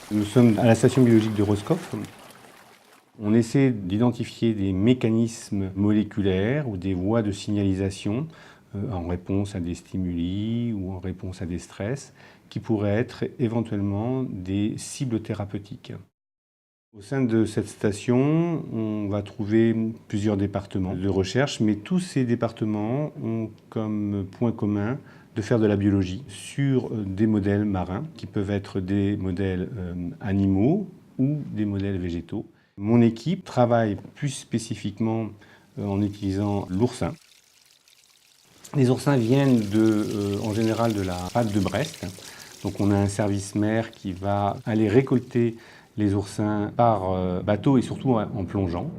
Nous sommes à la station biologique de Roscoff. On essaie d'identifier des mécanismes moléculaires ou des voies de signalisation en réponse à des stimuli ou en réponse à des stress qui pourraient être éventuellement des cibles thérapeutiques. Au sein de cette station, on va trouver plusieurs départements de recherche, mais tous ces départements ont comme point commun de faire de la biologie sur des modèles marins, qui peuvent être des modèles animaux ou des modèles végétaux. Mon équipe travaille plus spécifiquement en utilisant l'oursin. Les oursins viennent en général de la rade de Brest. Donc on a un service mer qui va aller récolter les oursins par bateau et surtout en plongeant.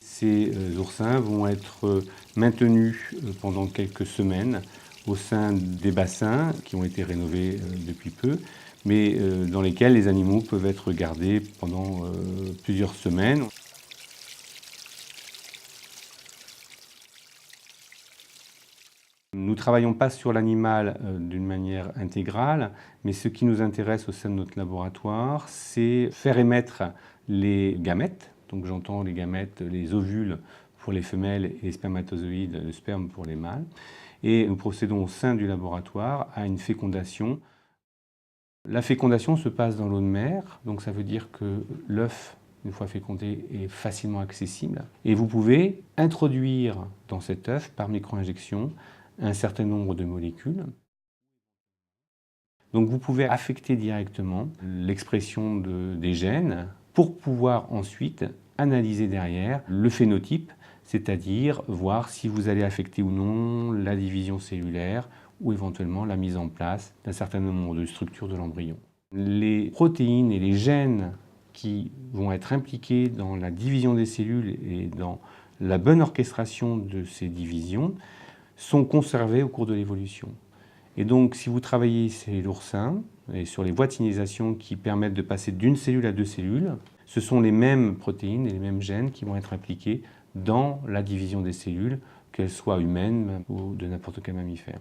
Ces oursins vont être maintenus pendant quelques semaines au sein des bassins qui ont été rénovés depuis peu, mais dans lesquels les animaux peuvent être gardés pendant plusieurs semaines. Nous ne travaillons pas sur l'animal d'une manière intégrale, mais ce qui nous intéresse au sein de notre laboratoire, c'est faire émettre les gamètes. Donc j'entends les gamètes, les ovules pour les femelles et les spermatozoïdes, le sperme pour les mâles. Et nous procédons au sein du laboratoire à une fécondation. La fécondation se passe dans l'eau de mer, donc ça veut dire que l'œuf, une fois fécondé, est facilement accessible. Et vous pouvez introduire dans cet œuf, par micro-injection, un certain nombre de molécules. Donc vous pouvez affecter directement l'expression des gènes pour pouvoir ensuite analyser derrière le phénotype, c'est-à-dire voir si vous allez affecter ou non la division cellulaire ou éventuellement la mise en place d'un certain nombre de structures de l'embryon. Les protéines et les gènes qui vont être impliqués dans la division des cellules et dans la bonne orchestration de ces divisions sont conservés au cours de l'évolution. Et donc, si vous travaillez sur l'oursin et sur les voies de signalisation qui permettent de passer d'une cellule à deux cellules, ce sont les mêmes protéines et les mêmes gènes qui vont être impliqués dans la division des cellules, qu'elles soient humaines ou de n'importe quel mammifère.